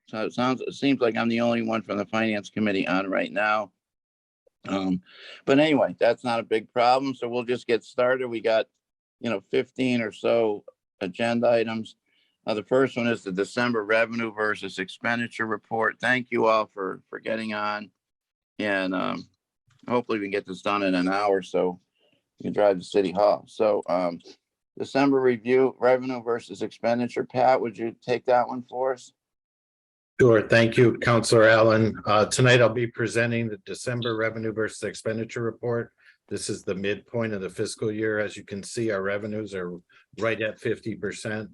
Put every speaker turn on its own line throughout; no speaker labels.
So it seems like I'm the only one from the Finance Committee on right now. But anyway, that's not a big problem. So we'll just get started. We got, 15 or so agenda items. The first one is the December revenue versus expenditure report. Thank you all for getting on. And hopefully we can get this done in an hour so you can drive to City Hall. So December review, revenue versus expenditure. Pat, would you take that one for us?
Sure. Thank you, Councilor Allen. Tonight I'll be presenting the December revenue versus expenditure report. This is the midpoint of the fiscal year. As you can see, our revenues are right at 50%.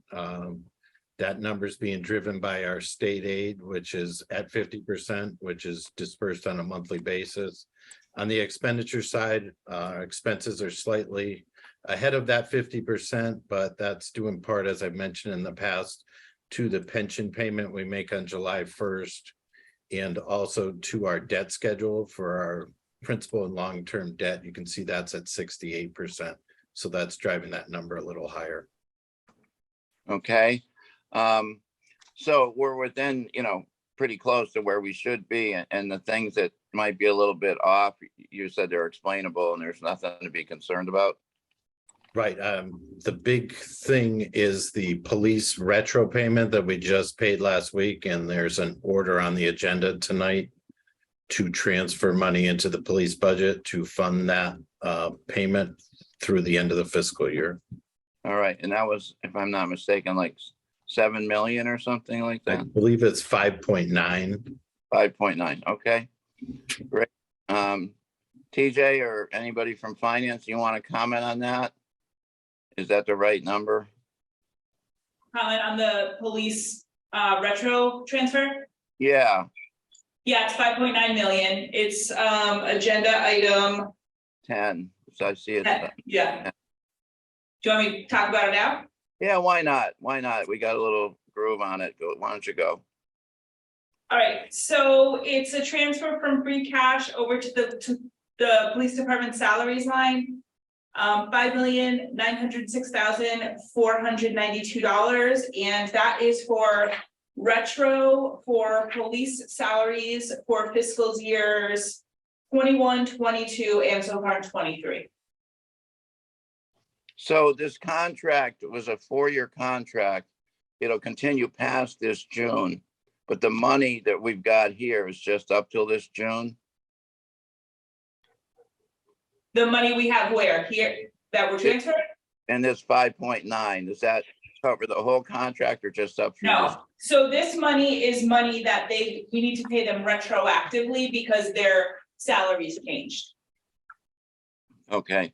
That number is being driven by our state aid, which is at 50%, which is dispersed on a monthly basis. On the expenditure side, expenses are slightly ahead of that 50%, but that's due in part, as I've mentioned in the past, to the pension payment we make on July 1st, and also to our debt schedule for our principal and long-term debt. You can see that's at 68%. So that's driving that number a little higher.
Okay. So we're within, pretty close to where we should be. And the things that might be a little bit off, you said they're explainable and there's nothing to be concerned about.
Right. The big thing is the police retro payment that we just paid last week. And there's an order on the agenda tonight to transfer money into the police budget to fund that payment through the end of the fiscal year. All
right. And that was, if I'm not mistaken, like 7 million or something like that.
I believe it's 5.9.
5.9. Okay. Great. TJ or anybody from finance, you want to comment on that? Is that the right number?
Comment on the police retro transfer?
Yeah.
Yeah, it's 5.9 million. It's agenda item
10. So I see it.
10. Yeah. Do you want me to talk about it now?
Yeah, why not? Why not? We got a little groove on it. Go. Why don't you go?
All right. So it's a transfer from free cash over to the police department salaries line. $5,906,492, and that is for retro for police salaries for fiscal years 21, 22, and so far 23.
So this contract was a 4-year contract. It'll continue past this June, but the money that we've got here is just up till this June.
The money we have where? Here that we're transferring?
And this 5.9, does that cover the whole contract or just up through
No.
this?
So this money is money that we need to pay them retroactively because their salaries changed.
Okay.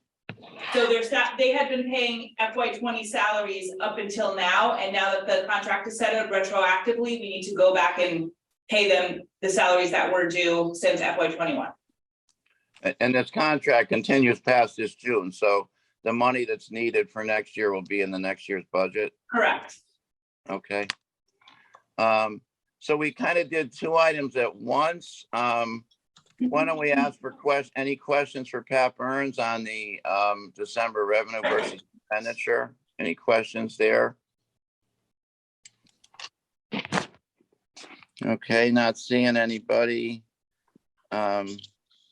So they had been paying FY20 salaries up until now, and now that the contract is set up retroactively, we need to go back and pay them the salaries that were due since FY21.
And this contract continues past this June, so the money that's needed for next year will be in the next year's budget.
Correct.
Okay. So we kind of did 2 items at once. Why don't we ask for any questions for Pat Burns on the December revenue versus expenditure? Any questions there? Okay, not seeing anybody.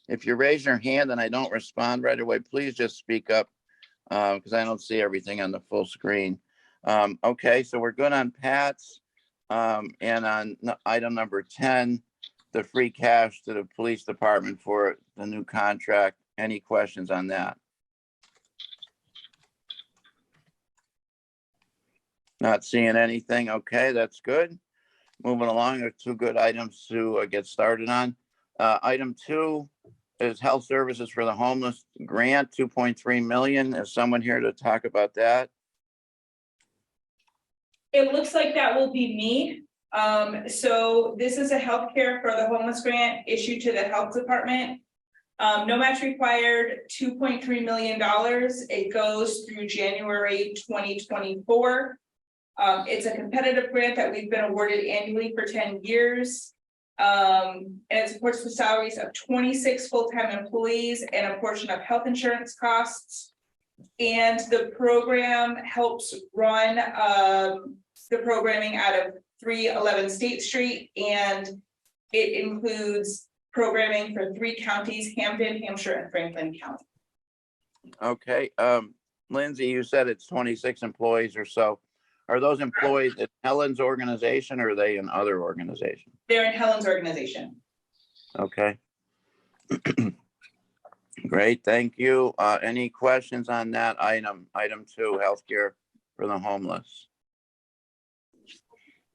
If you raise your hand and I don't respond right away, please just speak up because I don't see everything on the full screen. Okay, so we're good on Pat's and on item number 10, the free cash to the police department for the new contract. Any questions on that? Not seeing anything. Okay, that's good. Moving along, there are 2 good items to get started on. Item 2 is health services for the homeless grant, 2.3 million. Is someone here to talk about that?
It looks like that will be me. So this is a healthcare for the homeless grant issued to the health department. No match required, $2.3 million. It goes through January 2024. It's a competitive grant that we've been awarded annually for 10 years. And it supports the salaries of 26 full-time employees and a portion of health insurance costs. And the program helps run the programming out of 311 State Street, and it includes programming for 3 counties, Hampden, Hampshire, and Franklin County.
Okay, Lindsay, you said it's 26 employees or so. Are those employees at Helen's organization or are they in other organizations?
They're in Helen's organization.
Okay. Great, thank you. Any questions on that item? Item 2, healthcare for the homeless.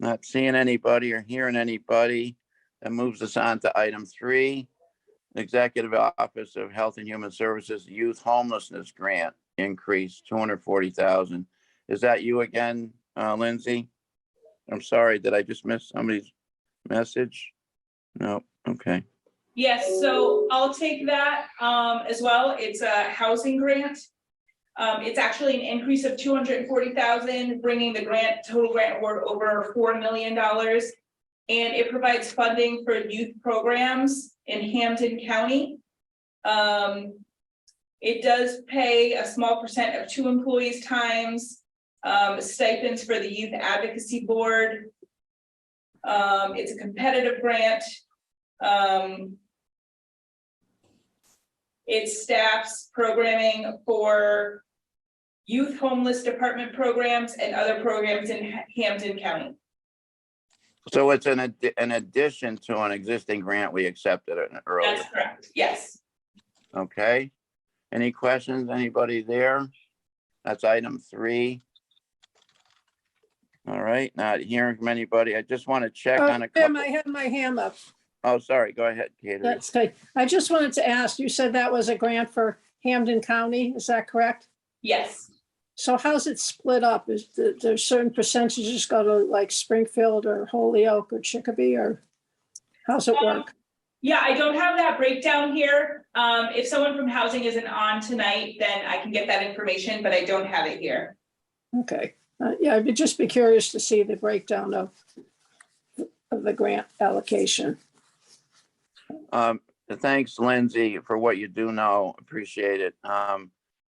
Not seeing anybody or hearing anybody. That moves us on to item 3, Executive Office of Health and Human Services Youth Homelessness Grant increase, $240,000. Is that you again, Lindsay? I'm sorry, did I just miss somebody's message? No, okay.
Yes, so I'll take that as well. It's a housing grant. It's actually an increase of $240,000, bringing the total grant award over $4 million. And it provides funding for youth programs in Hampden County. It does pay a small percent of 2 employees' times, stipends for the Youth Advocacy Board. It's a competitive grant. It staffs programming for youth homeless department programs and other programs in Hampden County.
So it's an addition to an existing grant we accepted earlier.
That's correct, yes.
Okay. Any questions? Anybody there? That's item 3. All right, not hearing from anybody. I just want to check on a
Jim,
couple.
I have my hand up.
Oh, sorry. Go ahead, Katie.
That's good. I just wanted to ask, you said that was a grant for Hampden County, is that correct?
Yes.
So how's it split up? Is there certain percentages go to like Springfield or Holyoke or Chicopee, or how's it work?
Yeah, I don't have that breakdown here. If someone from housing isn't on tonight, then I can get that information, but I don't have it here.
Okay, yeah, I'd just be curious to see the breakdown of the grant allocation.
Thanks, Lindsay, for what you do know. Appreciate it.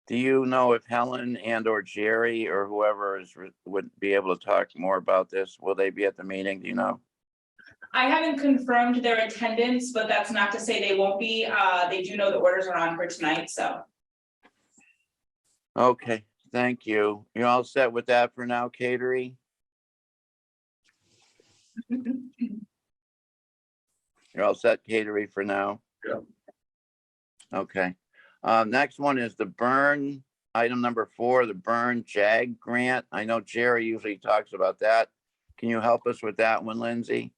Do you know if Helen and or Jerry or whoever would be able to talk more about this? Will they be at the meeting? Do you know?
I haven't confirmed their attendance, but that's not to say they won't be. They do know the orders are on for tonight, so.
Okay, thank you. You all set with that for now, Catering? You're all set, Catering, for now?
Yeah.
Okay. Next one is the burn, item number 4, the burn JAG grant. I know Jerry usually talks about that. Can you help us with that one, Lindsay?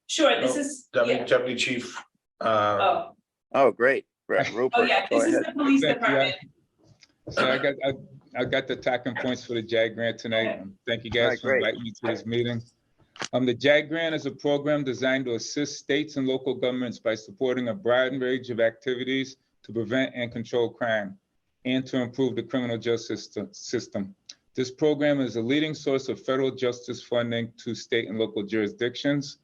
Sure, this is. Yeah.
Deputy Chief.
Oh,
Great. Rupert,
oh yeah,
go
this is
ahead.
the police department.
So I got the talking points for the JAG grant tonight. Thank you
All right,
guys for
great.
inviting me to this meeting. The JAG grant is a program designed to assist states and local governments by supporting a broad range of activities to prevent and control crime and to improve the criminal justice system. This program is a leading source of federal justice funding to state and local jurisdictions.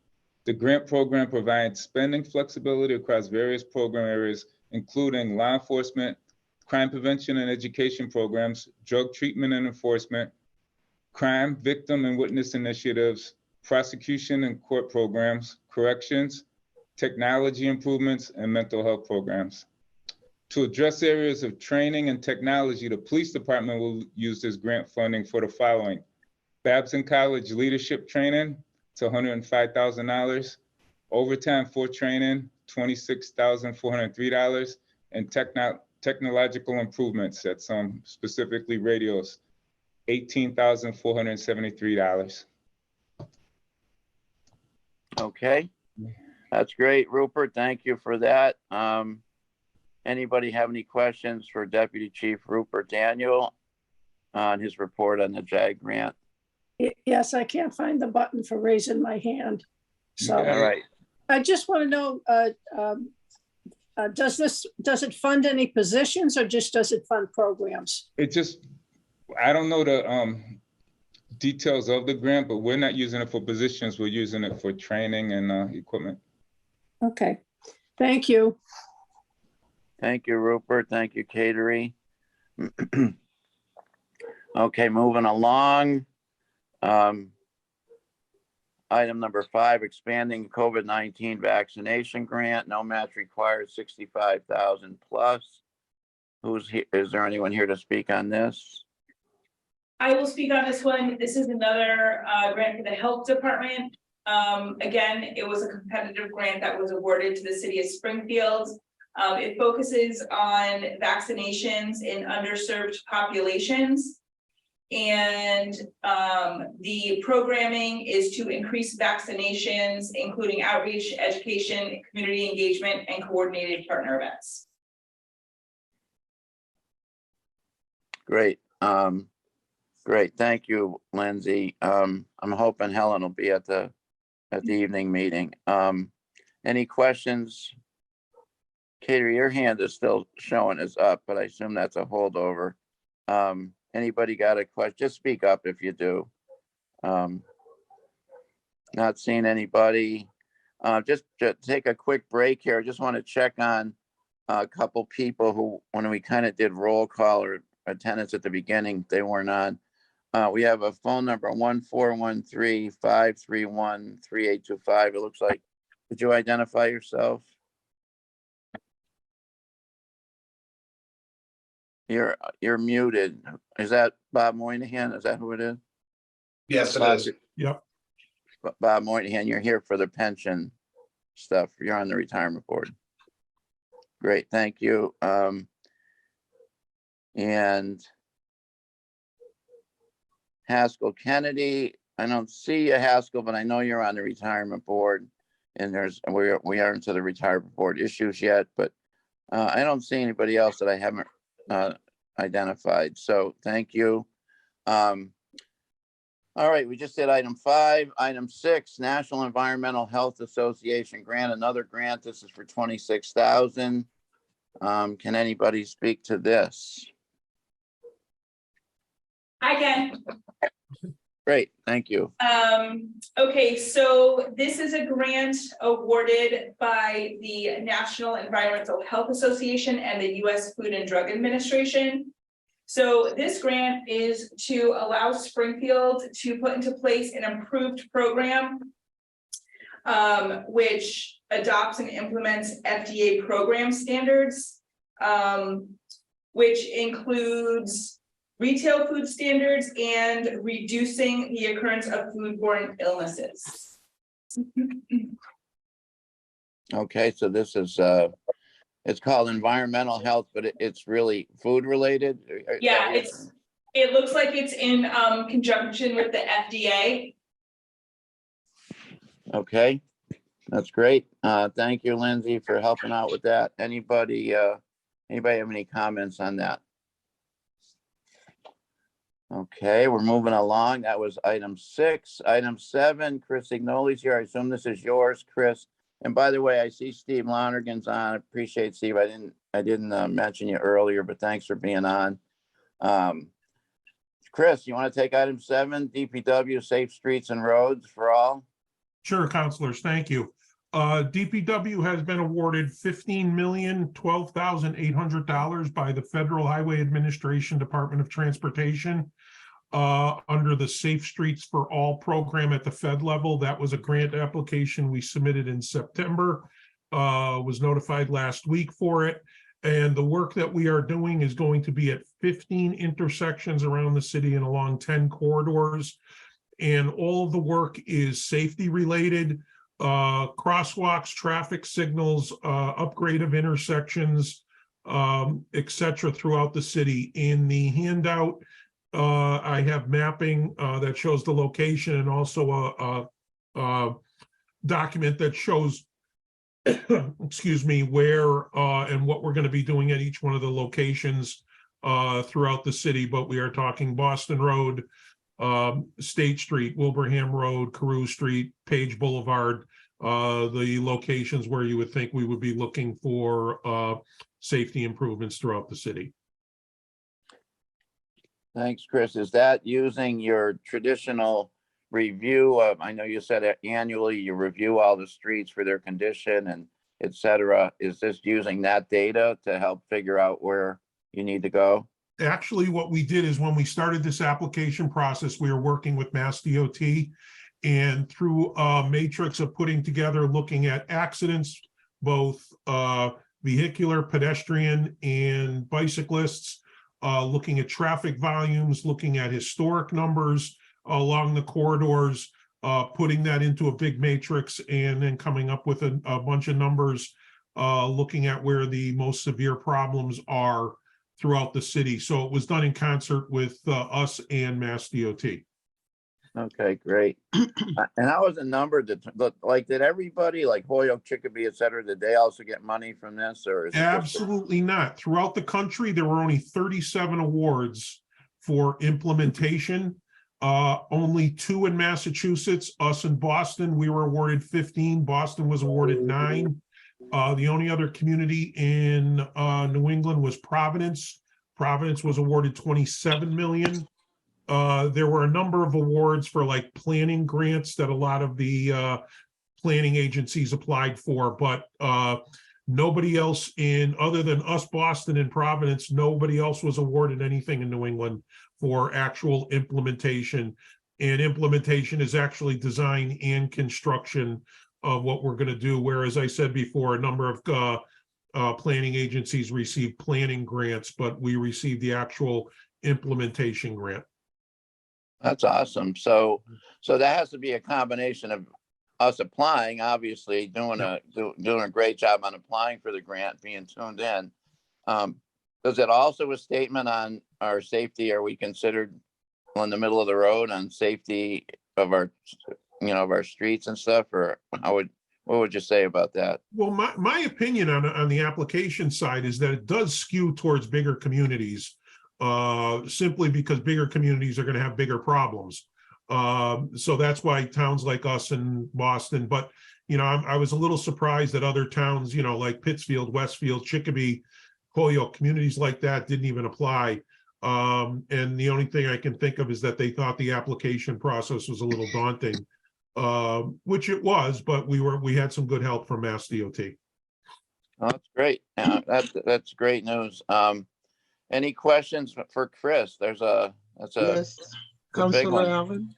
The grant program provides spending flexibility across various program areas, including law enforcement, crime prevention and education programs, drug treatment and enforcement, crime victim and witness initiatives, prosecution and court programs, corrections, technology improvements, and mental health programs. To address areas of training and technology, the police department will use this grant funding for the following: Babson College leadership training, it's $105,000, overtime for training, $26,403, and technological improvements at some specifically radios, $18,473.
Okay, that's great, Rupert. Thank you for that. Anybody have any questions for Deputy Chief Rupert Daniel on his report on the JAG grant?
Yes, I can't find the button for raising my hand. So
Okay.
All right.
I just want to know, does it fund any positions or just does it fund programs?
I don't know the details of the grant, but we're not using it for positions. We're using it for training and equipment.
Okay, thank you.
Thank you, Rupert. Thank you, Catering. Okay, moving along. Item number 5, expanding COVID-19 vaccination grant, no match required, 65,000 plus. Who's here? Is there anyone here to speak on this?
I will speak on this one. This is another grant for the health department. Again, it was a competitive grant that was awarded to the city of Springfield. It focuses on vaccinations in underserved populations. And the programming is to increase vaccinations, including outreach, education, community engagement, and coordinated partner events.
Great. Great. Thank you, Lindsay. I'm hoping Helen will be at the evening meeting. Any questions? Katie, your hand is still showing is up, but I assume that's a holdover. Anybody got a question? Just speak up if you do. Not seeing anybody. Just to take a quick break here. I just want to check on a couple people who, when we kind of did roll call or attendance at the beginning, they weren't on. We have a phone number 1413-531-3825. It looks like, could you identify yourself? You're muted. Is that Bob Moynihan? Is that who it is?
Yes, it
Bob,
is.
Yep.
Bob Moynihan, you're here for the pension stuff. You're on the retirement board. Great, thank you. And Haskell Kennedy, I don't see you, Haskell, but I know you're on the retirement board, and we aren't to the retirement board issues yet, but I don't see anybody else that I haven't identified. So thank you. All right, we just did item 5. Item 6, National Environmental Health Association grant, another grant. This is for 26,000. Can anybody speak to this?
I can.
Great, thank you.
Okay, so this is a grant awarded by the National Environmental Health Association and the U.S. Food and Drug Administration. So this grant is to allow Springfield to put into place an improved program which adopts and implements FDA program standards, which includes retail food standards and reducing the occurrence of foodborne illnesses.
Okay, so this is it's called environmental health, but it's really food related.
Yeah, it looks like it's in conjunction with the FDA.
Okay, that's great. Thank you, Lindsay, for helping out with that. Anybody have any comments on that? Okay, we're moving along. That was item 6. Item 7, Chris Ignoli's here. I assume this is yours, Chris. And by the way, I see Steve Lonergan's on. I appreciate Steve. I didn't mention you earlier, but thanks for being on. Chris, you want to take item 7, DPW Safe Streets and Roads for All?
Sure, councilors, thank you. DPW has been awarded $15,012,800 by the Federal Highway Administration Department of Transportation under the Safe Streets for All program at the Fed level. That was a grant application we submitted in September, was notified last week for it. And the work that we are doing is going to be at 15 intersections around the city and along 10 corridors. And all of the work is safety related. Crosswalks, traffic signals, upgrade of intersections, etc. throughout the city. In the handout, I have mapping that shows the location and also a document that shows, excuse me, where and what we're going to be doing at each one of the locations throughout the city. But we are talking Boston Road, State Street, Wilbraham Road, Carew Street, Page Boulevard, the locations where you would think we would be looking for safety improvements throughout the city.
Thanks, Chris. Is that using your traditional review of, I know you said annually you review all the streets for their condition and et cetera. Is this using that data to help figure out where you need to go?
Actually, what we did is when we started this application process, we were working with Mass DOT, And through a matrix of putting together, looking at accidents, both vehicular, pedestrian, and bicyclists, looking at traffic volumes, looking at historic numbers along the corridors, putting that into a big matrix, and then coming up with a bunch of numbers, looking at where the most severe problems are throughout the city. So it was done in concert with us and Mass DOT.
Okay, great. And how was the number like, did everybody like Holyoke, Chicopee, et cetera, did they also get money from this, or is it just-
Absolutely not. Throughout the country, there were only 37 awards for implementation. Only 2 in Massachusetts, us in Boston, we were awarded 15. Boston was awarded 9. The only other community in New England was Providence. Providence was awarded 27 million. There were a number of awards for like planning grants that a lot of the planning agencies applied for, but nobody else other than us, Boston and Providence, nobody else was awarded anything in New England for actual implementation. And implementation is actually design and construction of what we're going to do. Whereas I said before, a number of planning agencies received planning grants, but we received the actual implementation grant.
That's awesome. So that has to be a combination of us applying, obviously doing a great job on applying for the grant, being tuned in. Does it also a statement on our safety? Are we considered in the middle of the road on safety of our, of our streets and stuff, or what would you say about that?
Well, my opinion on the application side is that it does skew towards bigger communities, simply because bigger communities are going to have bigger problems. So that's why towns like us in Boston, but I was a little surprised that other towns, like Pittsfield, Westfield, Chicopee, Holyoke, communities like that didn't even apply. And the only thing I can think of is that they thought the application process was a little daunting, which it was, but we had some good help from Mass DOT.
Oh, that's great. That's great news. Any questions for Chris? Yes,
Councilor Allen.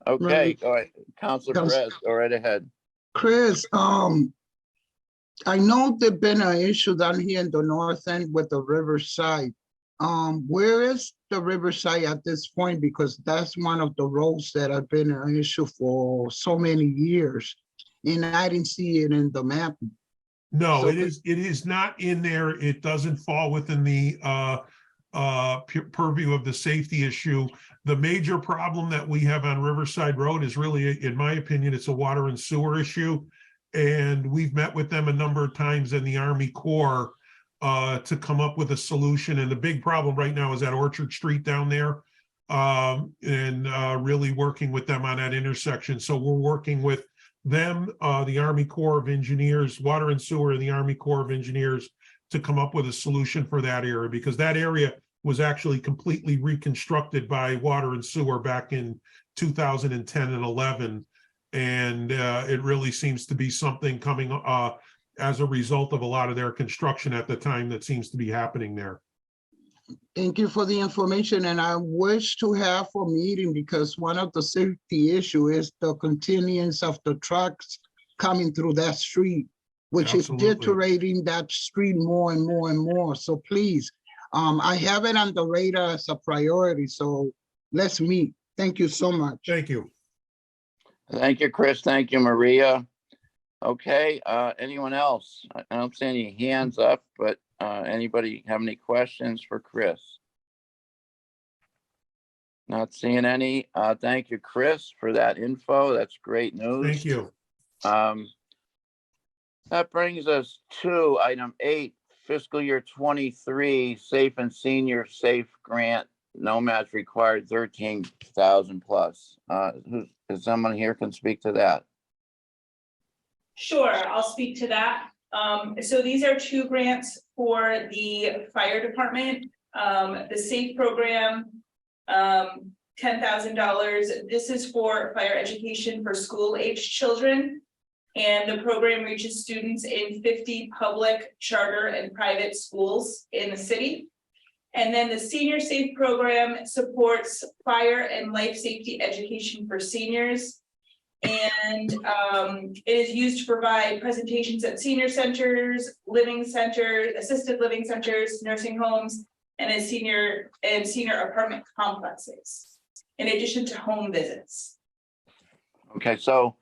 Okay, go ahead. Councilor Perez, go right ahead.
Chris, I know there's been an issue down here in the north end with the Riverside. Where is the Riverside at this point? Because that's one of the roads that have been an issue for so many years, and I didn't see it in the map.
No,
So
it is not in there. It doesn't fall within the purview of the safety issue. The major problem that we have on Riverside Road is really, in my opinion, it's a water and sewer issue. And we've met with them a number of times in the Army Corps to come up with a solution. And the big problem right now is at Orchard Street down there, and really working with them on that intersection. So we're working with them, the Army Corps of Engineers, Water and Sewer, and the Army Corps of Engineers to come up with a solution for that area, because that area was actually completely reconstructed by Water and Sewer back in 2010 and 11. And it really seems to be something coming as a result of a lot of their construction at the time that seems to be happening there.
Thank you for the information, and I wish to have a meeting because one of the safety issue is the continuance of the trucks coming through that street, which
Absolutely.
is deteriorating that street more and more and more. So please, I have it on the radar as a priority, so let's meet. Thank you so much.
Thank you.
Thank you, Chris. Thank you, Maria. Okay, anyone else? I don't see any hands up, but anybody have any questions for Chris? Not seeing any. Thank you, Chris, for that info. That's great news.
Thank you.
That brings us to item 8, fiscal year 23, Safe and Senior Safe Grant, no match required, 13,000 plus. Is someone here can speak to that?
Sure, I'll speak to that. So these are 2 grants for the fire department. The SAFE program, $10,000. This is for fire education for school-aged children. And the program reaches students in 50 public, charter, and private schools in the city. And then the Senior Safe program supports fire and life safety education for seniors. And it is used to provide presentations at senior centers, living centers, assisted living centers, nursing homes, and senior apartment complexes, in addition to home visits.
Okay, so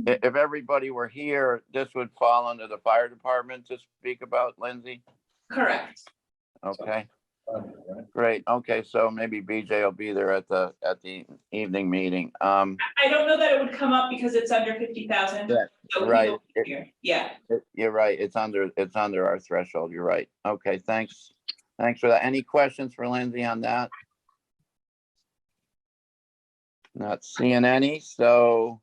if everybody were here, this would fall under the fire department to speak about, Lindsay?
Correct.
Okay, great. Okay, so maybe BJ will be there at the evening meeting.
I don't know that it would come up because it's under 50,000.
Yeah,
So we
right.
don't hear. Yeah.
You're right. It's under our threshold. You're right. Okay, thanks. Thanks for that. Any questions for Lindsay on that? Not seeing any, so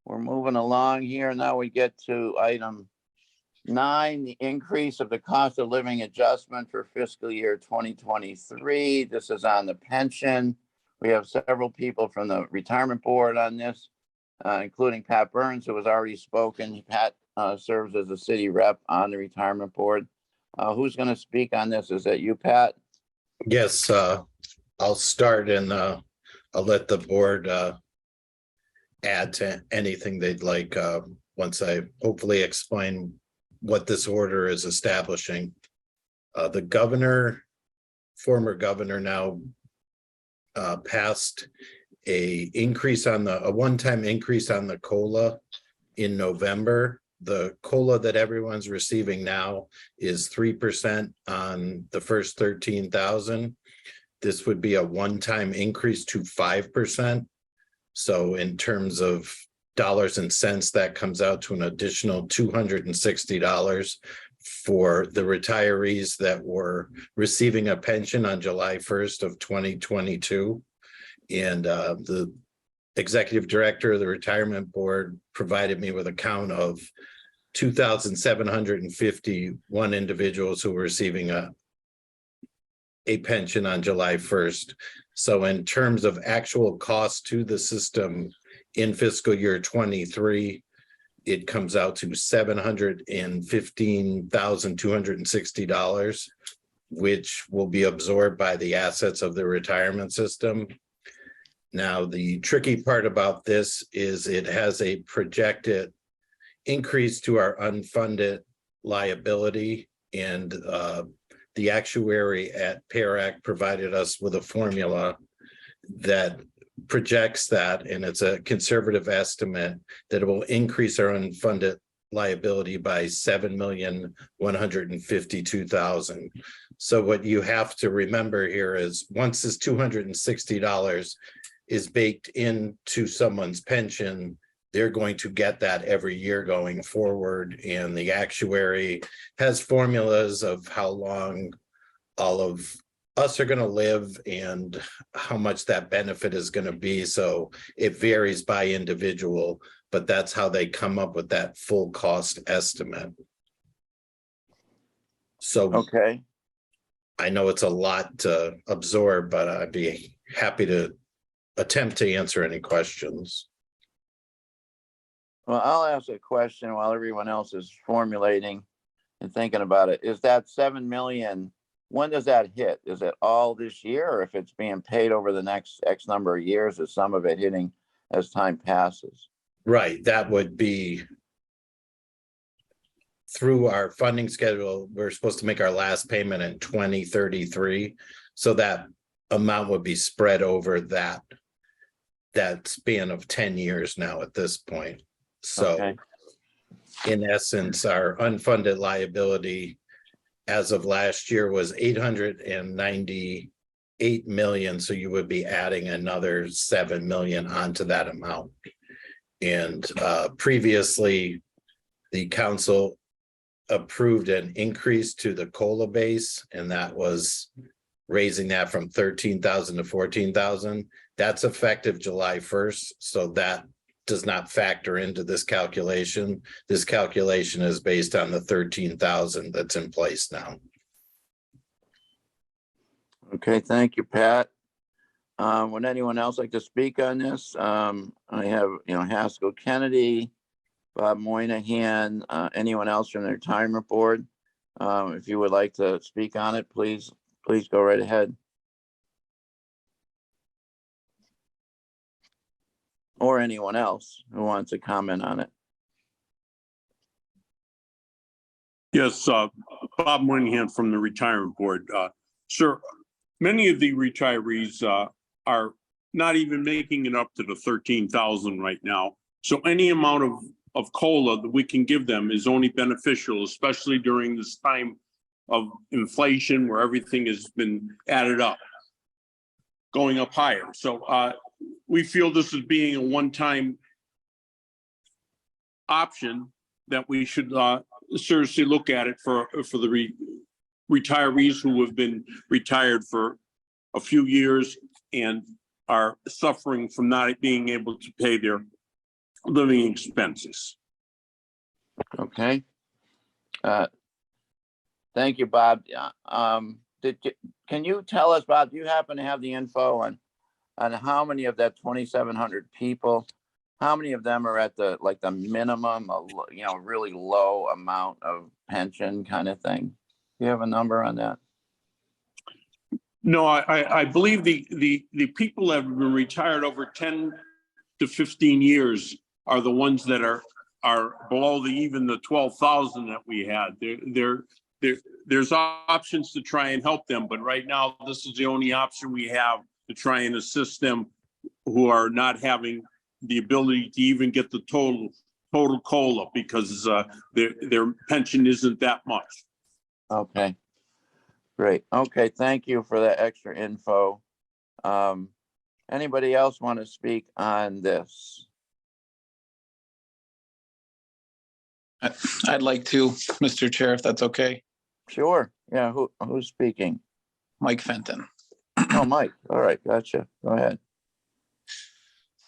we're moving along here. Now we get to item 9, the increase of the cost of living adjustment for fiscal year 2023. This is on the pension. We have several people from the retirement board on this, including Pat Burns, who has already spoken. Pat serves as a city rep on the retirement board. Who's going to speak on this? Is that you, Pat?
Yes, I'll start and I'll let the board add to anything they'd like once I hopefully explain what this order is establishing. The governor, former governor, now passed a one-time increase on the COLA in November. The COLA that everyone's receiving now is 3% on the first 13,000. This would be a one-time increase to 5%. So in terms of dollars and cents, that comes out to an additional $260 for the retirees that were receiving a pension on July 1st of 2022. And the executive director of the retirement board provided me with a count of 2,751 individuals who were receiving a pension on July 1st. So in terms of actual cost to the system in fiscal year 23, it comes out to $715,260, which will be absorbed by the assets of the retirement system. Now, the tricky part about this is it has a projected increase to our unfunded liability, and the actuary at PARAC provided us with a formula that projects that, and it's a conservative estimate that it will increase our unfunded liability by $7,152,000. So what you have to remember here is once this $260 is baked into someone's pension, they're going to get that every year going forward. And the actuary has formulas of how long all of us are going to live and how much that benefit is going to be. So it varies by individual, but that's how they come up with that full cost estimate. So
Okay.
I know it's a lot to absorb, but I'd be happy to attempt to answer any questions.
Well, I'll ask a question while everyone else is formulating and thinking about it. Is that 7 million, when does that hit? Is it all this year, or if it's being paid over the next X number of years, is some of it hitting as time passes?
Right, that would be through our funding schedule. We're supposed to make our last payment in 2033. So that amount would be spread over that span of 10 years now at this point. So
Okay.
in essence, our unfunded liability as of last year was 898 million. So you would be adding another 7 million onto that amount. And previously, the council approved an increase to the COLA base, and that was raising that from 13,000 to 14,000. That's effective July 1st. So that does not factor into this calculation. This calculation is based on the 13,000 that's in place now.
Okay, thank you, Pat. Would anyone else like to speak on this? I have, Haskell Kennedy, Bob Moynihan, anyone else from the retirement board? If you would like to speak on it, please go right ahead. or anyone else who wants to comment on it.
Yes, Bob Moynihan from the Retirement Board. Sir, many of the retirees are not even making it up to the 13,000 right now. So any amount of COLA that we can give them is only beneficial, especially during this time of inflation where everything has been added up, going up higher. So we feel this is being a one-time option that we should seriously look at it for the retirees who have been retired for a few years and are suffering from not being able to pay their living expenses.
Okay. Thank you, Bob. Can you tell us, Bob, do you happen to have the info on how many of that 2,700 people, how many of them are at the minimum, really low amount of pension kind of thing? Do you have a number on that?
No, I believe the people that have been retired over 10 to 15 years are the ones that are below even the 12,000 that we had. There's options to try and help them, but right now this is the only option we have to try and assist them who are not having the ability to even get the total COLA because their pension isn't that much.
Okay. Great. Okay. Thank you for that extra info. Anybody else want to speak on this?
I'd like to, Mr. Chair, if that's okay.
Sure. Yeah. Who's speaking?
Mike Fenton.
Oh, Mike. All right. Gotcha. Go ahead.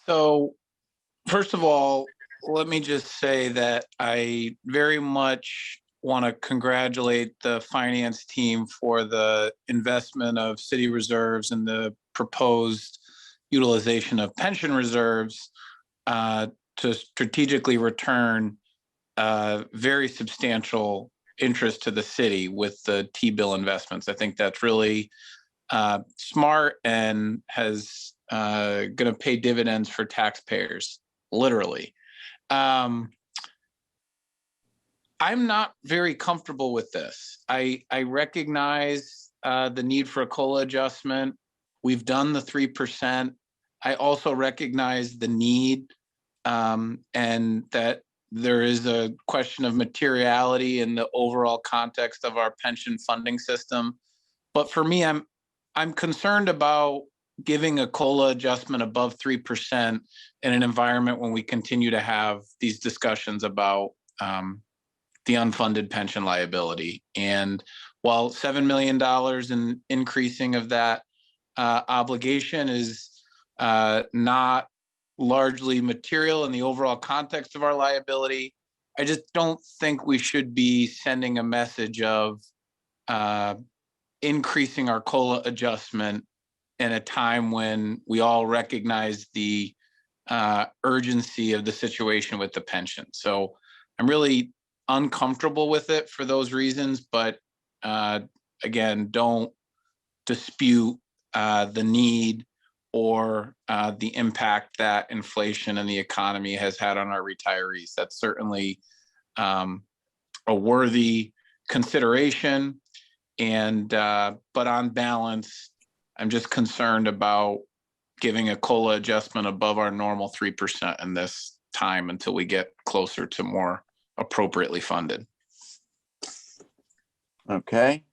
So, first of all, let me just say that I very much want to congratulate the finance team for the investment of city reserves and the proposed utilization of pension reserves to strategically return very substantial interest to the city with the T-bill investments. I think that's really smart and has going to pay dividends for taxpayers, literally. I'm not very comfortable with this. I recognize the need for a COLA adjustment. We've done the 3%. I also recognize the need and that there is a question of materiality in the overall context of our pension funding system. But for me, I'm concerned about giving a COLA adjustment above 3% in an environment when we continue to have these discussions about the unfunded pension liability. And while $7 million in increasing of that obligation is not largely material in the overall context of our liability, I just don't think we should be sending a message of increasing our COLA adjustment in a time when we all recognize the urgency of the situation with the pension. So I'm really uncomfortable with it for those reasons, but again, don't dispute the need or the impact that inflation and the economy has had on our retirees. That's certainly a worthy consideration. And but on balance, I'm just concerned about giving a COLA adjustment above our normal 3% in this time until we get closer to more appropriately funded.
Okay.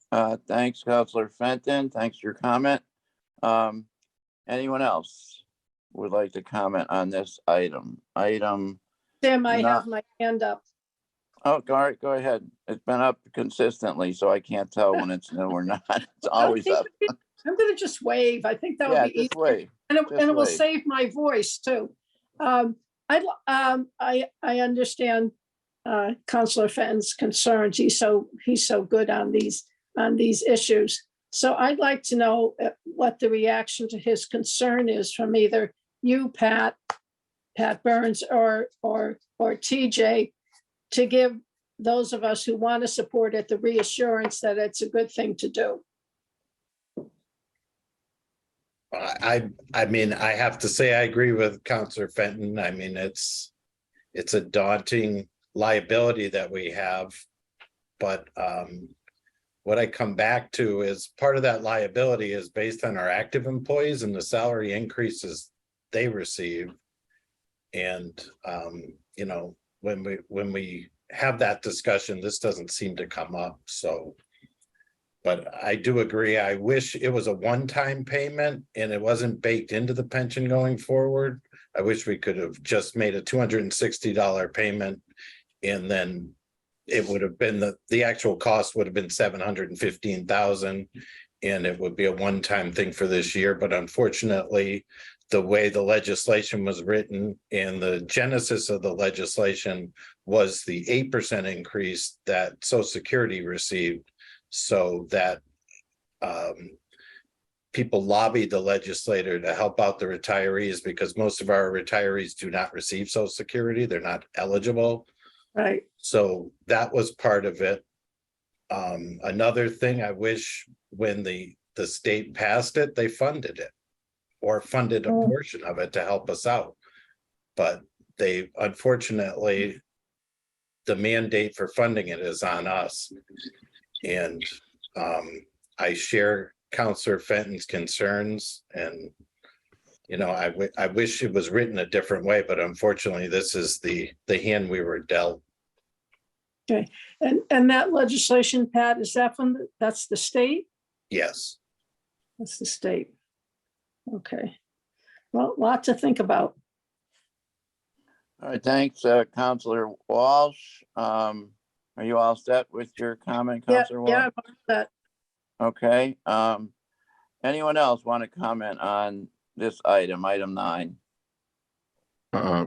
Thanks, Councilor Fenton. Thanks for your comment. Anyone else would like to comment on this item?
Tim, I have my hand up.
Oh, all right, go ahead. It's been up consistently, so I can't tell when it's new or not. It's always up.
I'm going to just wave. I think that would
Yeah,
be
just
easier.
wave.
And
Just
it will
wave.
save my voice too. I understand Councilor Fenton's concerns. He's so good on these issues. So I'd like to know what the reaction to his concern is from either you, Pat Burns, or TJ, to give those of us who want to support it the reassurance that it's a good thing to do.
I mean, I have to say, I agree with Counselor Fenton. I mean, it's a daunting liability that we have. But what I come back to is part of that liability is based on our active employees and the salary increases they receive. And you know, when we have that discussion, this doesn't seem to come up, so. But I do agree, I wish it was a one-time payment and it wasn't baked into the pension going forward. I wish we could have just made a $260 payment and then it would have been the actual cost would have been 715,000 and it would be a one-time thing for this year. But unfortunately, the way the legislation was written and the genesis of the legislation was the 8% increase that Social Security received. So that people lobbied the legislator to help out the retirees because most of our retirees do not receive Social Security. They're not eligible.
Right.
So that was part of it. Another thing, I wish when the state passed it, they funded it or funded a portion of it to help us out. But they, unfortunately, the mandate for funding it is on us. And I share Counselor Fenton's concerns and, you know, I wish it was written a different way, but unfortunately, this is the hand we were dealt.
Okay, and that legislation, Pat, is that that's the state?
Yes.
That's the state. Okay. Well, a lot to think about.
All right, thanks, Counselor Walsh. Are you all set with your comment, Counselor Walsh?
Yeah, that.
Okay, anyone else want to comment on this item 9?
I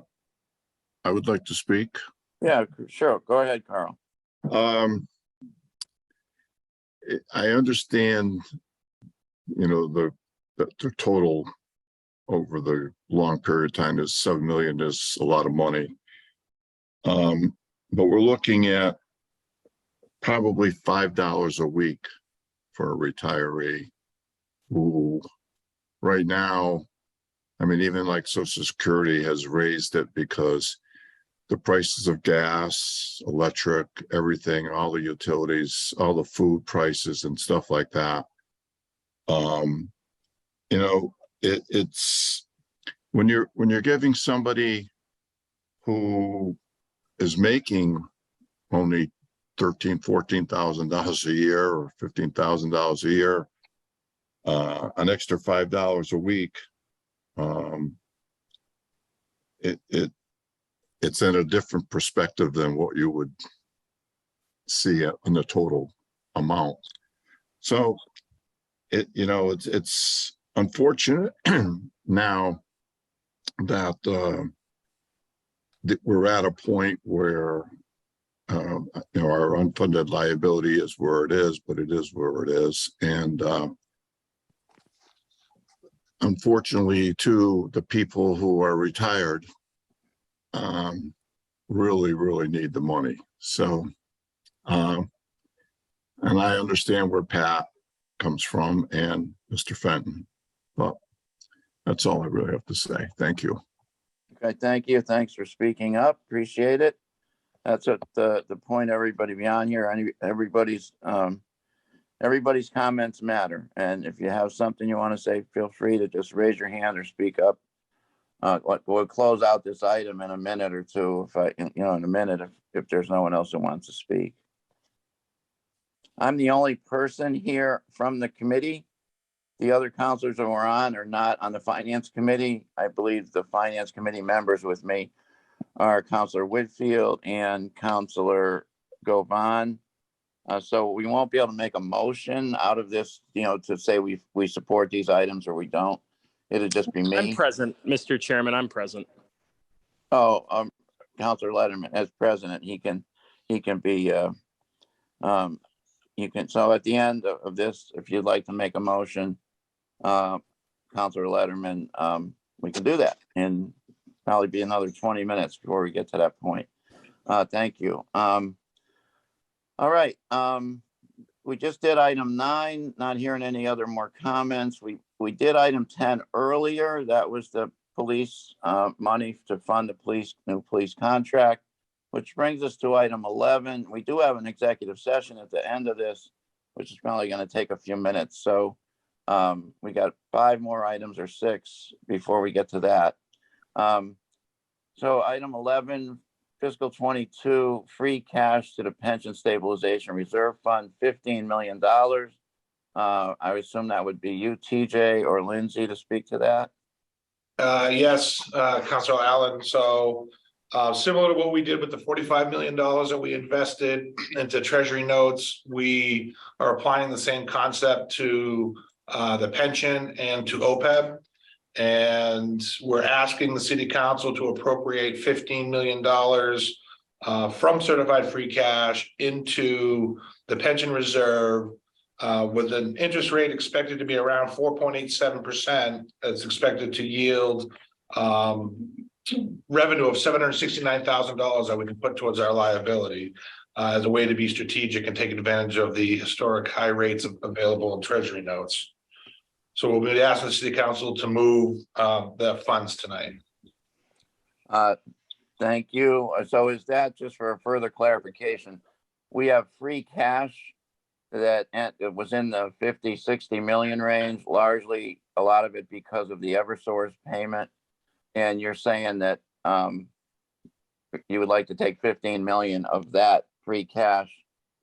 would like to speak.
Yeah, sure. Go ahead, Carl.
I understand, you know, the total over the long period of time is 7 million is a lot of money. But we're looking at probably $5 a week for a retiree who right now, I mean, even like Social Security has raised it because the prices of gas, electric, everything, all the utilities, all the food prices and stuff like that. You know, it's when you're giving somebody who is making only $13,000-14,000 a year or $15,000 a year, an extra $5 a week, it's in a different perspective than what you would see in the total amount. So you know, it's unfortunate now that we're at a point where you know, our unfunded liability is where it is, but it is where it is. And unfortunately, too, the people who are retired really need the money. So, and I understand where Pat comes from and Mr. Fenton, but that's all I really have to say. Thank you.
Okay, thank you. Thanks for speaking up. Appreciate it. That's what the point. Everybody beyond here, everybody's comments matter. And if you have something you want to say, feel free to just raise your hand or speak up. We'll close out this item in a minute or two. In a minute, if there's no one else that wants to speak. I'm the only person here from the committee. The other counselors that were on are not on the finance committee. I believe the finance committee members with me are Counselor Whitfield and Counselor Govan. So we won't be able to make a motion out of this, you know, to say we support these items or we don't. It'll just be me.
I'm present, Mr. Chairman. I'm present.
Oh, Counselor Letterman as president, he can be, you can, so at the end of this, if you'd like to make a motion, Counselor Letterman, we can do that. And probably be another 20 minutes before we get to that point. Thank you. All right. We just did item 9, not hearing any other more comments. we did item 10 earlier. That was the police money to fund the new police contract, which brings us to item 11. We do have an executive session at the end of this, which is probably going to take a few minutes. So we got 5 more items or 6 before we get to that. So item 11, fiscal 22, free cash to the pension stabilization reserve fund, $15 million. I assume that would be you, TJ, or Lindsay, to speak to that.
Yes, Councilor Allen. So similar to what we did with the $45 million that we invested into treasury notes, we are applying the same concept to the pension and to OPEB. And we're asking the city council to appropriate $15 million from certified free cash into the pension reserve with an interest rate expected to be around 4.87%. That's expected to yield revenue of $769,000 that we can put towards our liability as a way to be strategic and take advantage of the historic high rates available in treasury notes. So we'll be asking the city council to move the funds tonight.
Thank you. So is that, just for a further clarification, we have free cash that it was in the 50-60 million range, largely a lot of it because of the Eversource payment. And you're saying that you would like to take 15 million of that free cash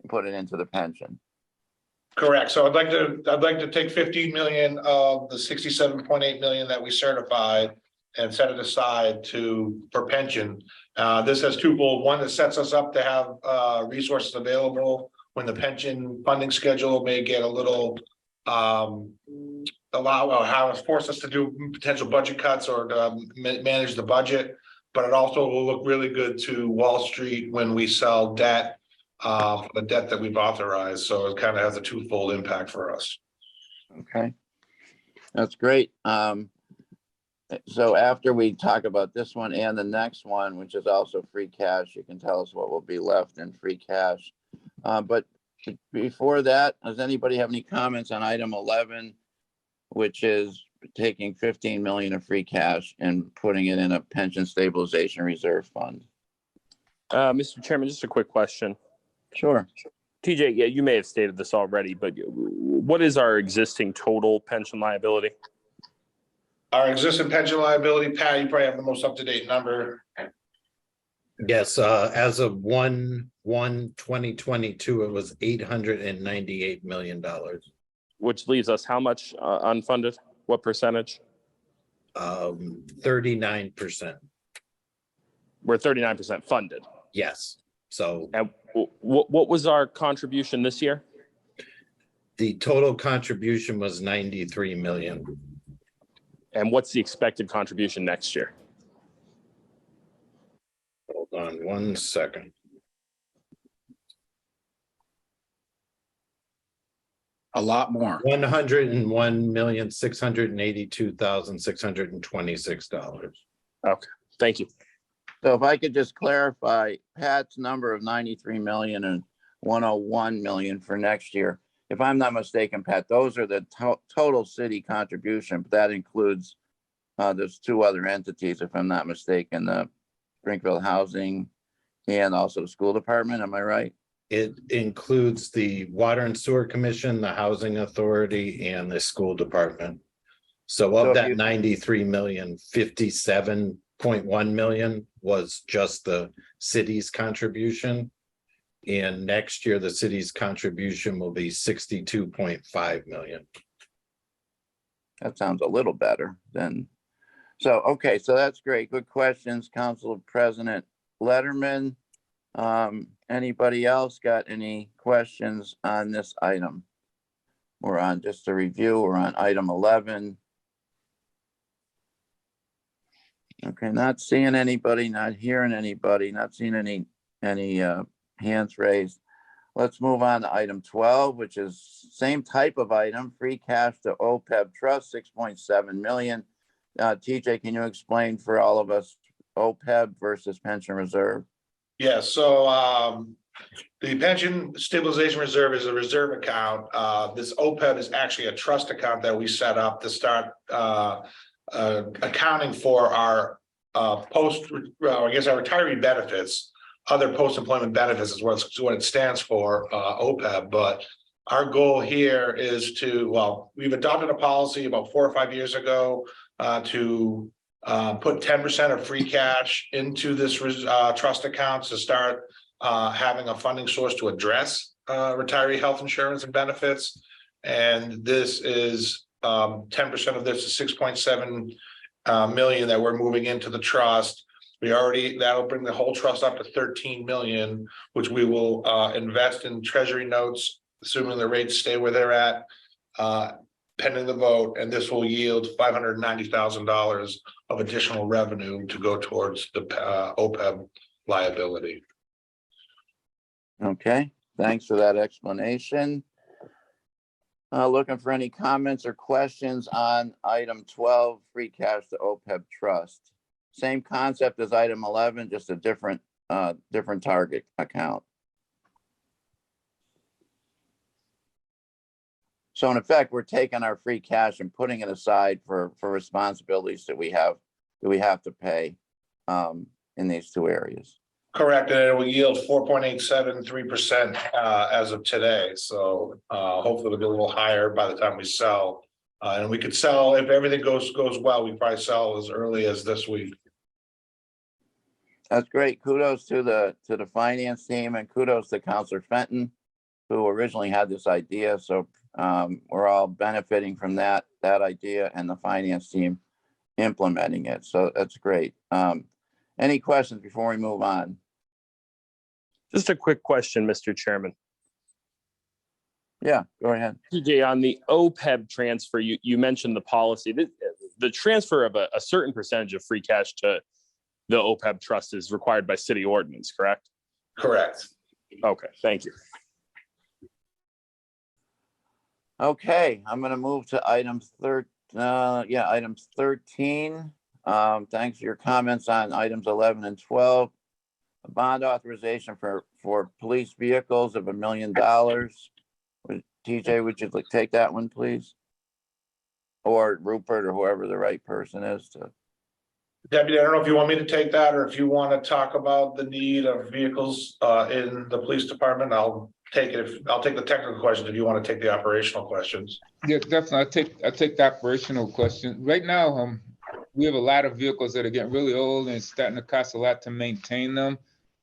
and put it into the pension.
Correct. So I'd like to take 15 million of the 67.8 million that we certified and set it aside for pension. This has twofold. One, that sets us up to have resources available when the pension funding schedule may get a little force us to do potential budget cuts or to manage the budget. But it also will look really good to Wall Street when we sell debt, the debt that we've authorized. So it kind of has a twofold impact for us.
Okay, that's great. So after we talk about this one and the next one, which is also free cash, you can tell us what will be left in free cash. But before that, does anybody have any comments on item 11, which is taking 15 million of free cash and putting it in a pension stabilization reserve fund?
Mr. Chairman, just a quick question.
Sure.
TJ, yeah, you may have stated this already, but what is our existing total pension liability?
Our existing pension liability, Pat, you probably have the most up-to-date number.
Yes, as of 1/1/2022, it was $898 million.
Which leaves us how much unfunded? What percentage?
39%.
We're 39% funded.
Yes. So
And what was our contribution this year?
the total contribution was 93 million.
And what's the expected contribution next year?
Hold on 1 second.
A lot more.
$101,682,626.
Okay, thank you.
So if I could just clarify Pat's number of 93 million and 101 million for next year. If I'm not mistaken, Pat, those are the total city contribution, but that includes there's 2 other entities, if I'm not mistaken, the Springfield Housing and also the school department. Am I right?
It includes the Water and Sewer Commission, the Housing Authority, and the school department. So of that 93 million, 57.1 million was just the city's contribution. And next year, the city's contribution will be 62.5 million.
That sounds a little better than. So, okay, so that's great. Good questions, Council President Letterman. Anybody else got any questions on this item? We're on, just a review, we're on item 11. Okay, not seeing anybody, not hearing anybody, not seeing any hands raised. Let's move on to item 12, which is same type of item, free cash to OPEB Trust, 6.7 million. TJ, can you explain for all of us OPEB versus pension reserve?
Yeah, so The pension stabilization reserve is a reserve account. This OPEB is actually a trust account that we set up to start accounting for our our retiree benefits. Other post-employment benefits is what it stands for, OPEB. But our goal here is to, we've adopted a policy about 4 or 5 years ago to put 10% of free cash into this trust account to start having a funding source to address retiree health insurance and benefits. And this is 10% of this is 6.7 million that we're moving into the trust. That'll bring the whole trust up to 13 million, which we will invest in treasury notes, assuming the rates stay where they're at, pending the vote, and this will yield $590,000 of additional revenue to go towards the OPEB liability.
Okay, thanks for that explanation. Looking for any comments or questions on item 12, free cash to OPEB trust. Same concept as item 11, just a different target account. So in effect, we're taking our free cash and putting it aside for responsibilities that we have to pay in these two areas.
Correct, and it will yield 4.873% as of today. So hopefully it'll be a little higher by the time we sell. And we could sell, if everything goes well, we probably sell as early as this week.
That's great. Kudos to the finance team, and kudos to Councilor Fenton, who originally had this idea. So we're all benefiting from that idea and the finance team implementing it. So that's great. Any questions before we move on?
Just a quick question, Mr. Chairman.
Yeah, go ahead.
TJ, on the OPEB transfer, you mentioned the policy. The transfer of a certain percentage of free cash to the OPEB trust is required by city ordinance, correct?
Correct.
Okay, thank you.
Okay, I'm going to move to items 13. Thanks for your comments on items 11 and 12. A bond authorization for police vehicles of $1 million. TJ, would you take that one, please? Or Rupert, or whoever the right person is to.
Deputy, I don't know if you want me to take that, or if you want to talk about the need of vehicles in the police department. I'll take it. I'll take the technical questions if you want to take the operational questions.
Yeah, definitely. I'll take the operational question. Right now, we have a lot of vehicles that are getting really old and it's starting to cost a lot to maintain them.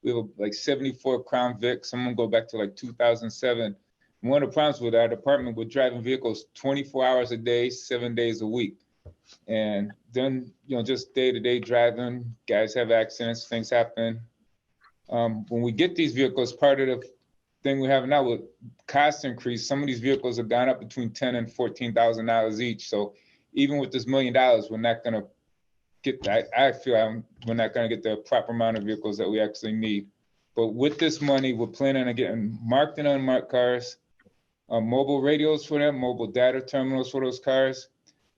We have like 74 Crown Vics. Some of them go back to like 2007. One of the problems with our department, we're driving vehicles 24 hours a day, 7 days a week. And then, just day-to-day driving, guys have accidents, things happen. When we get these vehicles, part of the thing we have now with cost increase, some of these vehicles have gone up between $10,000 and $14,000 each. So even with this $1 million, we're not going to get that. I feel we're not going to get the proper amount of vehicles that we actually need. But with this money, we're planning on getting marked and unmarked cars, mobile radios for them, mobile data terminals for those cars.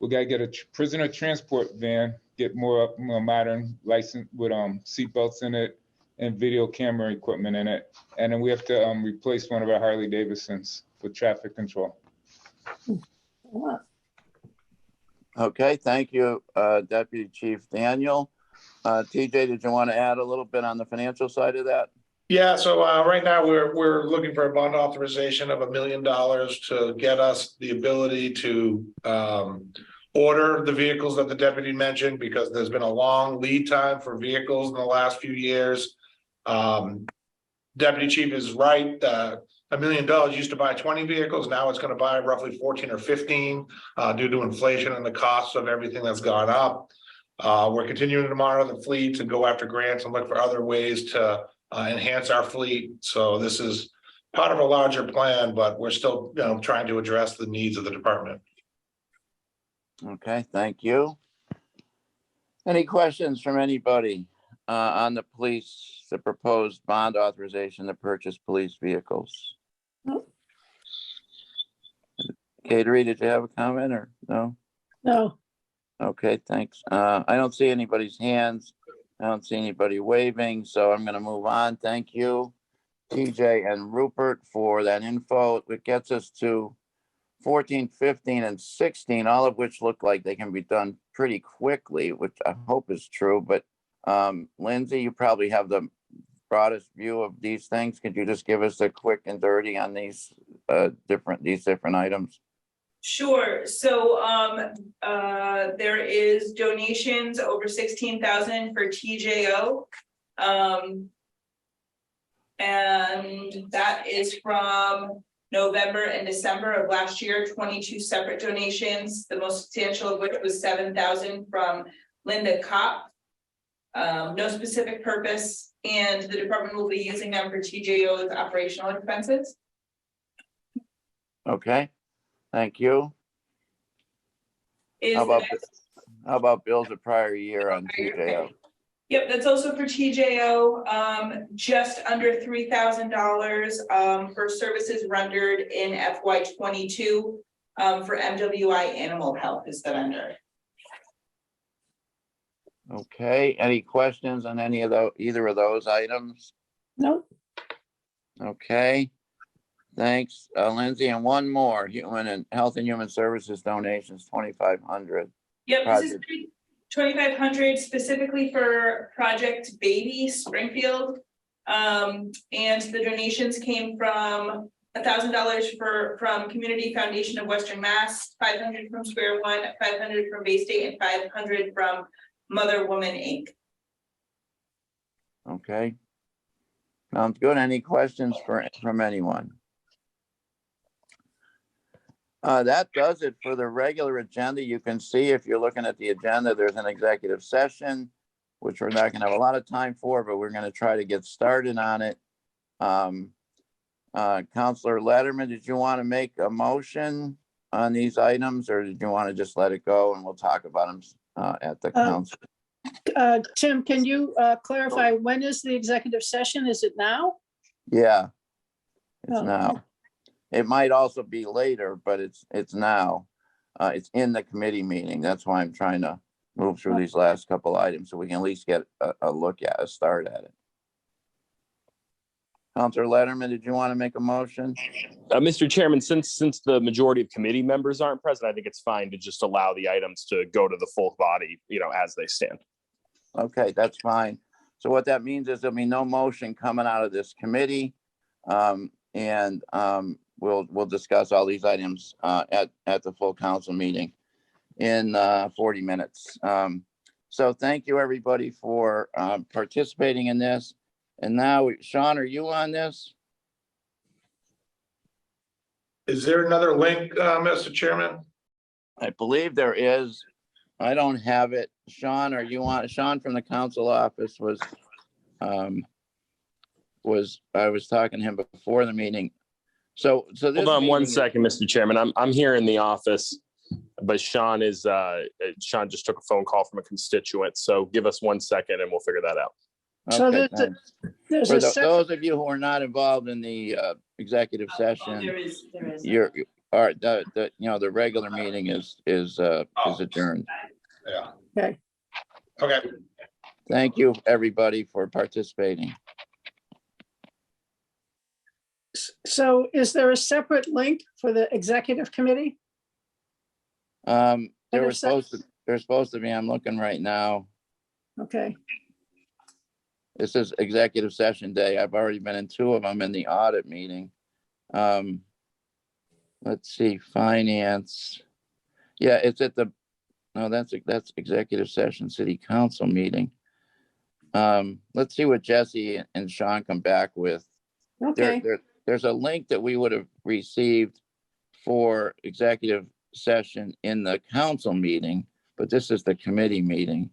We got to get a prisoner transport van, get more modern, license with seatbelts in it and video camera equipment in it. And then we have to replace one of our Harley Davidsons for traffic control.
Okay, thank you, Deputy Chief Daniel. TJ, did you want to add a little bit on the financial side of that?
Yeah, so right now we're looking for a bond authorization of $1 million to get us the ability to order the vehicles that the deputy mentioned, because there's been a long lead time for vehicles in the last few years. Deputy Chief is right. $1 million used to buy 20 vehicles. Now it's going to buy roughly 14 or 15 due to inflation and the cost of everything that's gone up. We're continuing to monitor the fleet and go after grants and look for other ways to enhance our fleet. So this is part of a larger plan, but we're still trying to address the needs of the department.
Okay, thank you. Any questions from anybody on the proposed bond authorization to purchase police vehicles?
No.
Catering, did you have a comment or no?
No.
Okay, thanks. I don't see anybody's hands. I don't see anybody waving, so I'm going to move on. Thank you. TJ and Rupert for that info. It gets us to 14, 15, and 16, all of which look like they can be done pretty quickly, which I hope is true. But Lindsay, you probably have the broadest view of these things. Could you just give us a quick and dirty on these different items?
Sure, so there is donations over 16,000 for TJO. And that is from November and December of last year, 22 separate donations, the most substantial of which was 7,000 from Linda Kopp. No specific purpose, and the department will be using them for TJO's operational expenses.
Okay, thank you.
Is
How about bills of prior year on TJO?
Yep, that's also for TJO, just under $3,000 for services rendered in FY 22 for MWI Animal Health is the vendor.
Okay, any questions on any of either of those items?
Nope.
Okay, thanks, Lindsay. And one more, Human and Health and Human Services donations, 2,500.
Yep, this is 2,500 specifically for Project Baby Springfield. And the donations came from $1,000 from Community Foundation of Western Mass, 500 from Square One, 500 from Bay State, and 500 from Mother Woman Inc.
Okay. Sounds good. Any questions from anyone? That does it for the regular agenda. You can see if you're looking at the agenda, there's an executive session, which we're not going to have a lot of time for, but we're going to try to get started on it. Councilor Letterman, did you want to make a motion on these items, or did you want to just let it go and we'll talk about them at the council?
Tim, can you clarify, when is the executive session? Is it now?
Yeah, it's
Oh,
now. It might also be later, but it's now. It's in the committee meeting. That's why I'm trying to move through these last couple items so we can at least get a look at a start at it. Councilor Letterman, did you want to make a motion?
Mr. Chairman, since the majority of committee members aren't present, I think it's fine to just allow the items to go to the full body, as they stand.
Okay, that's fine. So what that means is there'll be no motion coming out of this committee. And we'll discuss all these items at the full council meeting in 40 minutes. So thank you, everybody, for participating in this. And now, Sean, are you on this?
Is there another link, Mr. Chairman?
I believe there is. I don't have it. Sean, are you on? Sean from the council office I was talking to him before the meeting. So this
Hold on one
meeting
second, Mr. Chairman. I'm here in the office, but Sean just took a phone call from a constituent. So give us 1 second and we'll figure that out.
So
Okay,
there's
for
a separate,
those of you who are not involved in the executive session,
There is.
the regular meeting is adjourned.
Yeah.
okay.
Okay.
Thank you, everybody, for participating.
So is there a separate link for the executive committee?
There's supposed to be, I'm looking right now.
Okay,
This is executive session day. I've already been in 2 of them in the audit meeting. Let's see, finance. Yeah, it's at that's executive session city council meeting. Let's see what Jesse and Sean come back with.
okay.
There's a link that we would have received for executive session in the council meeting, but this is the committee meeting.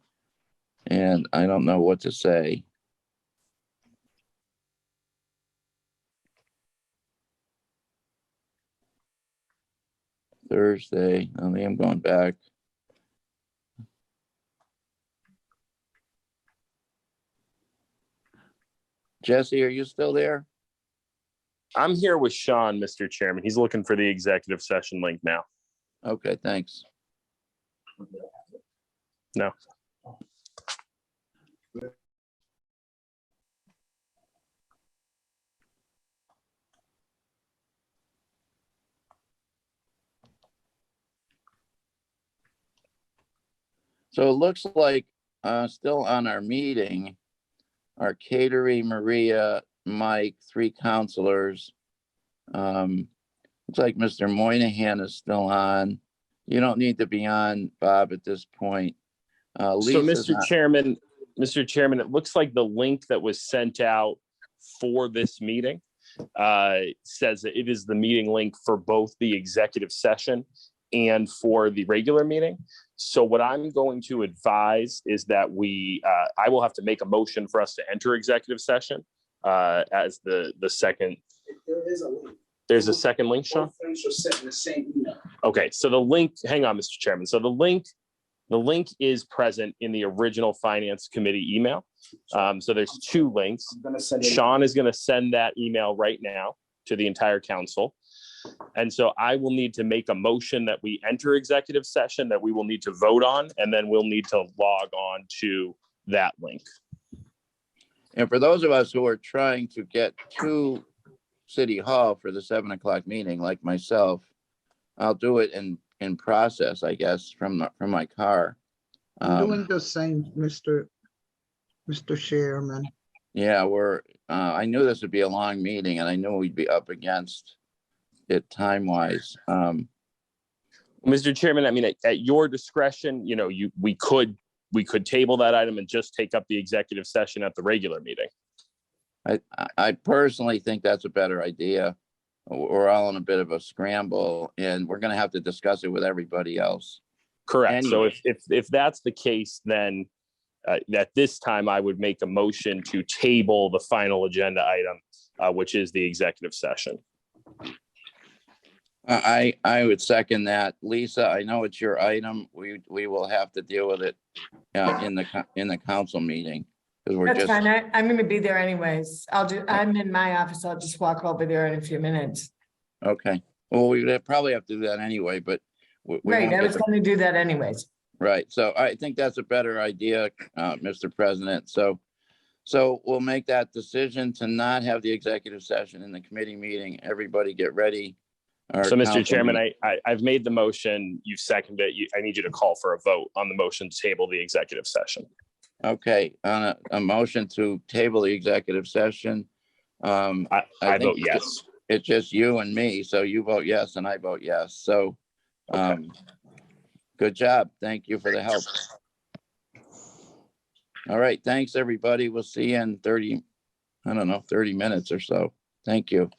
And I don't know what to say. Thursday, I think I'm going back. Jesse, are you still there?
I'm here with Sean, Mr. Chairman. He's looking for the executive session link now.
Okay, thanks.
No.
So it looks like, still on our meeting, are Catering, Maria, Mike, 3 counselors. Looks like Mr. Moynihan is still on. You don't need to be on, Bob, at this point.
So,
Lisa's
Mr.
not-
Chairman, it looks like the link that was sent out for this meeting says that it is the meeting link for both the executive session and for the regular meeting. So what I'm going to advise is that I will have to make a motion for us to enter executive session as the second.
There is a link.
There's a second link, Sean?
Both links are set in the same email.
Okay, so the link, hang on, Mr. Chairman. So the link is present in the original Finance Committee email. So there's 2 links.
I'm gonna send it.
Sean is going to send that email right now to the entire council. And so I will need to make a motion that we enter executive session that we will need to vote on, and then we'll need to log on to that link.
And for those of us who are trying to get to City Hall for the 7 o'clock meeting, like myself, I'll do it in process, I guess, from my car.
I'm doing the same, Mr. Chairman.
Yeah, I knew this would be a long meeting, and I knew we'd be up against it time-wise.
Mr. Chairman, I mean, at your discretion, you know, we could table that item and just take up the executive session at the regular meeting.
I personally think that's a better idea. We're all in a bit of a scramble, and we're gonna have to discuss it with everybody else.
Correct. So
Anyway.
if that's the case, then at this time, I would make a motion to table the final agenda item, which is the executive session.
I would second that. Lisa, I know it's your item. We will have to deal with it in the council meeting. Because we're
That's
just,
fine. I'm gonna be there anyways. I'm in my office. I'll just walk over there in a few minutes.
okay. Well, we would probably have to do that anyway, but. we
Right,
won't
I
get
was gonna do that anyways.
Right, so I think that's a better idea, Mr. President, so we'll make that decision to not have the executive session in the committee meeting. Everybody get ready. Our
So, Mr.
council
Chairman,
meeting-
I've made the motion, you've seconded it. I need you to call for a vote on the motion to table the executive session.
Okay, on a motion to table the executive session.
I
think
vote yes.
It's just you and me, so you vote yes and I vote yes, so good job. Thank you for the help. All right, thanks, everybody. We'll see you in 30 minutes or so. Thank you.